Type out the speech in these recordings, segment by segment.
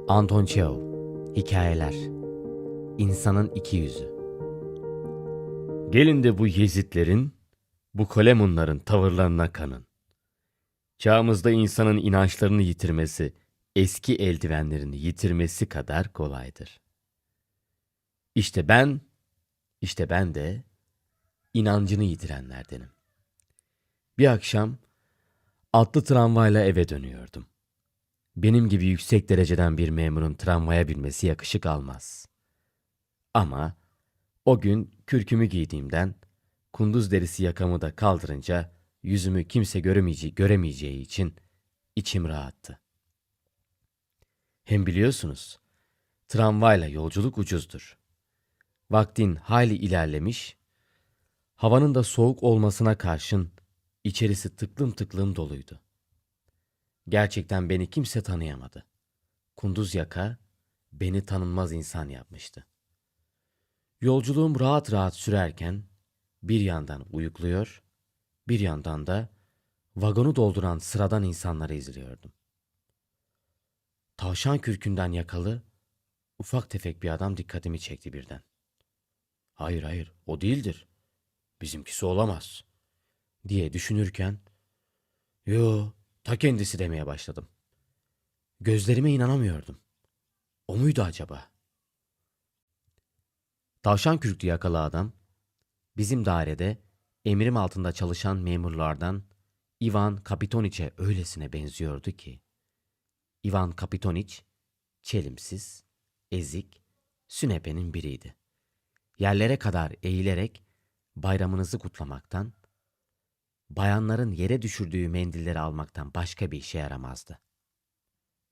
Anton Çehov. Hikayeler. İnsanın iki yüzü. Gelin de bu Yezidlerin, bu Kolemunların tavırlarına kanın. Çağımızda insanın inançlarını yitirmesi, eski eldivenlerini yitirmesi kadar kolaydır. İşte ben de inancını yitirenlerdenim. Bir akşam atlı tramvayla eve dönüyordum. Benim gibi yüksek dereceden bir memurun tramvaya binmesi yakışık almaz. Ama o gün kürkümü giydiğimden kunduz derisi yakamı da kaldırınca yüzümü kimse göremeyeceği için içim rahattı. Hem biliyorsunuz, tramvayla yolculuk ucuzdur. Vaktin hayli ilerlemiş, havanın da soğuk olmasına karşın içerisi tıklım tıklım doluydu. Gerçekten beni kimse tanıyamadı. Kunduz yaka beni tanınmaz insan yapmıştı. Yolculuğum rahat rahat sürerken bir yandan uyukluyor, bir yandan da vagonu dolduran sıradan insanları izliyordum. Tavşan kürkünden yakalı ufak tefek bir adam dikkatimi çekti birden. Hayır, o değildir. Bizimkisi olamaz diye düşünürken, yo, ta kendisi demeye başladım. Gözlerime inanamıyordum. O muydu acaba? Tavşan kürklü yakalı adam, bizim dairede emrim altında çalışan memurlardan Ivan Kapitoniç'e öylesine benziyordu ki. Ivan Kapitoniç, çelimsiz, ezik, sünepenin biriydi. Yerlere kadar eğilerek bayramınızı kutlamaktan, bayanların yere düşürdüğü mendilleri almaktan başka bir işe yaramazdı.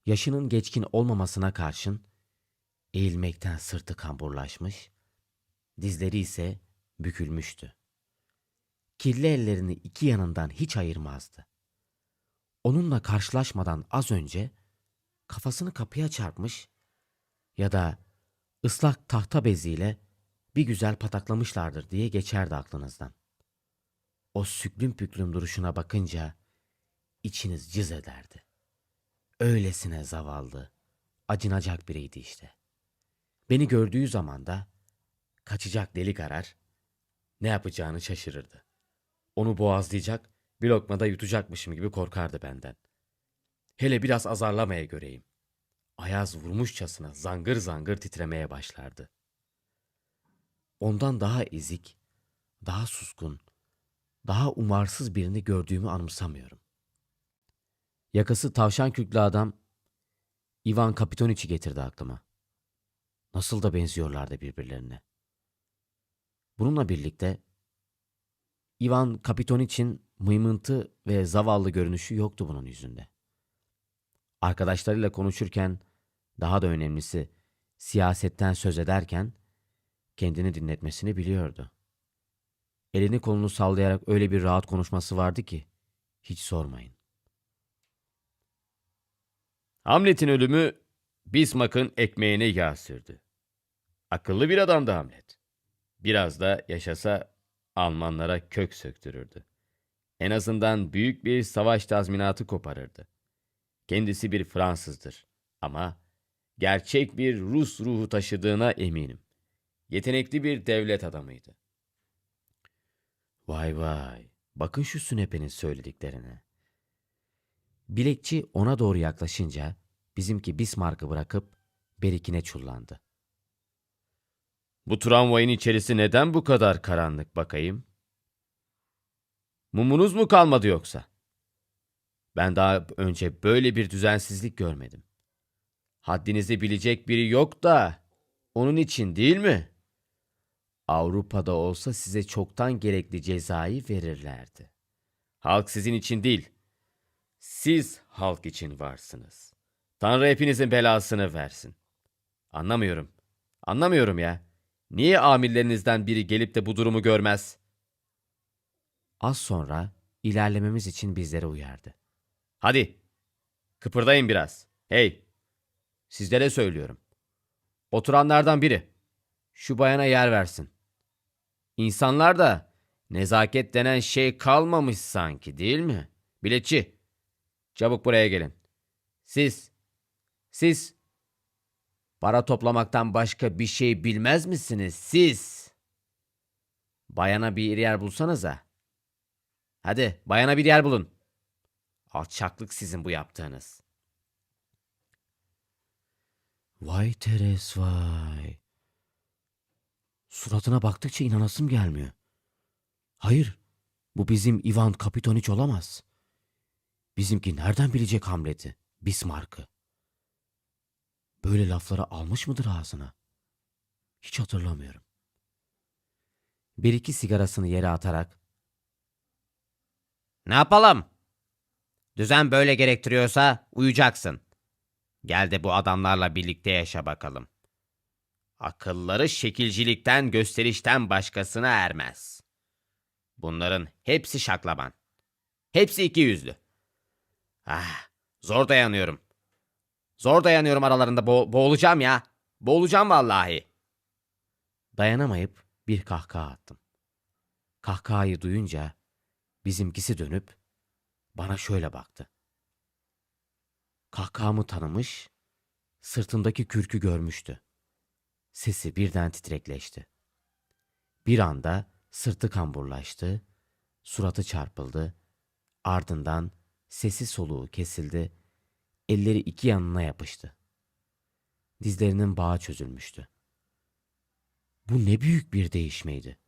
Yaşının geçkin olmamasına karşın eğilmekten sırtı kamburlaşmış, dizleri ise bükülmüştü. Kirli ellerini iki yanından hiç ayırmazdı. Onunla karşılaşmadan az önce kafasını kapıya çarpmış ya da ıslak tahta beziyle bir güzel pataklamışlardır diye geçerdi aklınızdan. O süklüm püklüm duruşuna bakınca içiniz cız ederdi. Öylesine zavallı, acınacak biriydi işte. Beni gördüğü zaman da kaçacak delik arar, ne yapacağını şaşırırdı. Onu boğazlayacak, bir lokmada yutacakmışım gibi korkardı benden. Hele biraz azarlamaya göreyim. Ayaz vurmuşçasına zangır zangır titremeye başlardı. Ondan daha ezik, daha suskun, daha umarsız birini gördüğümü anımsamıyorum. Yakası tavşan kürklü adam Ivan Kapitoniç'i getirdi aklıma. Nasıl da benziyorlardı birbirlerine. Bununla birlikte Ivan Kapitoniç'in mıymıntı ve zavallı görünüşü yoktu bunun yüzünde. Arkadaşlarıyla konuşurken, daha da önemlisi siyasetten söz ederken kendini dinletmesini biliyordu. Elini kolunu sallayarak öyle bir rahat konuşması vardı ki hiç sormayın. Hamlet'in ölümü Bismarck'ın ekmeğine yağ sürdü. Akıllı bir adamdı Hamlet. Biraz da yaşasa Almanlara kök söktürürdü. En azından büyük bir savaş tazminatı koparırdı. Kendisi bir Fransızdır ama gerçek bir Rus ruhu taşıdığına eminim. Yetenekli bir devlet adamıydı. Vay, bakın şu sünepenin söylediklerine. Bilekçi ona doğru yaklaşınca bizimki Bismarck'ı bırakıp berikine çullandı. Bu tramvayın içerisi neden bu kadar karanlık bakayım? Mumunuz mu kalmadı yoksa? Ben daha önce böyle bir düzensizlik görmedim. Haddinizi bilecek biri yok da onun için değil mi? Avrupa'da olsa size çoktan gerekli cezayı verirlerdi. Halk sizin için değil, siz halk için varsınız. Tanrı hepinizin belasını versin. Anlamıyorum ya. Niye amirlerinizden biri gelip de bu durumu görmez? Az sonra ilerlememiz için bizlere uyardı. Hadi, kıpırdayın biraz. Hey, sizlere söylüyorum. Oturanlardan biri şu bayana yer versin. İnsanlar da nezaket denen şey kalmamış sanki, değil mi? Biletçi, çabuk buraya gelin. Siz Para toplamaktan başka bir şey bilmez misiniz siz? Bayana bir yer bulsanıza. Hadi bayana bir yer bulun. Alçaklık sizin bu yaptığınız. Vay Teres vay. Suratına baktıkça inanasım gelmiyor. Hayır, bu bizim Ivan Kapitoniç olamaz. Bizimki nereden bilecek Hamlet'i, Bismarck'ı? Böyle lafları almış mıdır ağzına? Hiç hatırlamıyorum. Bir iki sigarasını yere atarak "Ne yapalım? Düzen böyle gerektiriyorsa uyuyacaksın. Gel de bu adamlarla birlikte yaşa bakalım. Akılları şekilcilikten, gösterişten başkasına ermez. Bunların hepsi şaklaban. Hepsi ikiyüzlü. Ah, zor dayanıyorum. Zor dayanıyorum aralarında boğulacağım ya. Boğulacağım vallahi." Dayanamayıp bir kahkaha attım. Kahkahayı duyunca bizimkisi dönüp bana şöyle baktı. Kahkahamı tanımış, sırtımdaki kürkü görmüştü. Sesi birden titrekleşti. Bir anda sırtı kamburlaştı, suratı çarpıldı, ardından sesi soluğu kesildi, elleri iki yanına yapıştı. Dizlerinin bağı çözülmüştü. Bu ne büyük bir değişmeydi.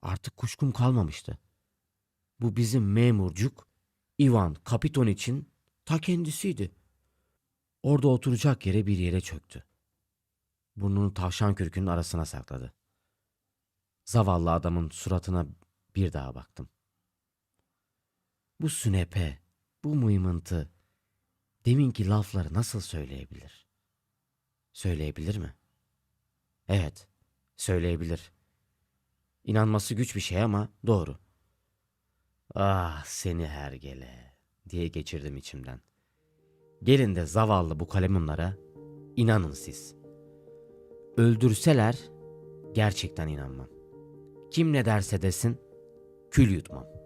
Artık kuşkum kalmamıştı. Bu bizim memurcuk Ivan Kapiton için ta kendisiydi. Orada oturacak yere bir yere çöktü. Burnunu tavşan kürkünün arasına sakladı. Zavallı adamın suratına bir daha baktım. Bu sünepe, bu mıymıntı, deminki lafları nasıl söyleyebilir? Söyleyebilir mi? Evet, söyleyebilir. İnanması güç bir şey ama doğru. Ah seni hergele diye geçirdim içimden. Gelin de zavallı bu kalemunlara inanın siz. Öldürseler gerçekten inanmam. Kim ne derse desin kül yutmam.